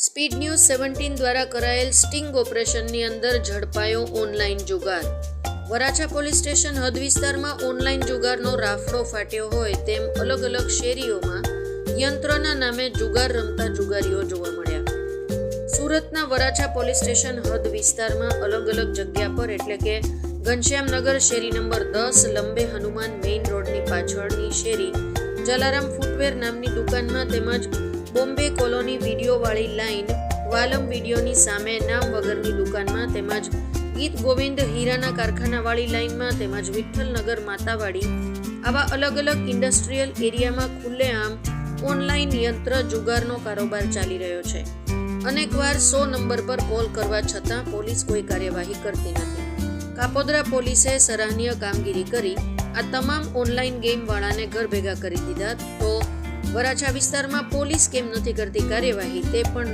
Speed news 17 દ્વારા કરાયેલ sting ઓપરેશનની અંદર ઝડપાયો ઓનલાઈન જુગાર. વરાછા પોલીસ સ્ટેશન હદ વિસ્તારમાં ઓનલાઈન જુગારનો રાફડો ફાટ્યો હોય તેમ અલગ અલગ શેરીઓમાં યંત્રના નામે જુગાર રમતા જુગારીઓ જોવા મળ્યા. સુરતના વરાછા પોલીસ સ્ટેશન હદ વિસ્તારમાં અલગ અલગ જગ્યા પર એટલે કે ઘનશ્યામનગર શેરી નંબર 10, લંબે હનુમાન મેઇન રોડની પાછળની શેરી જલારામ ફૂટવેર નામની દુકાનમાં તેમજ બોમ્બે કોલોની વિડીયોવાળી લાઇન વાલમ વિડીયોની સામે નામ વગરની દુકાનમાં તેમજ ગીત ગોવિંદ હીરાના કારખાનાવાળી લાઇનમાં તેમજ વિઠ્ઠલનગર માતાવાડી આવા અલગ અલગ ઇન્ડસ્ટ્રીયલ એરિયામાં ખુલ્લેઆમ ઓનલાઈન યંત્ર જુગારનો કારોબાર ચાલી રહ્યો છે. અનેકવાર 100 નંબર પર કોલ કરવા છતાં પોલીસ કોઈ કાર્યવાહી કરતી નથી. કાપોદ્રા પોલીસે સરાહનીય કામગીરી કરી આ તમામ ઓનલાઈન ગેમવાળાને ઘર ભેગા કરી દીધા. તો વરાછા વિસ્તારમાં પોલીસ કેમ નથી કરતી કાર્યવાહી તે પણ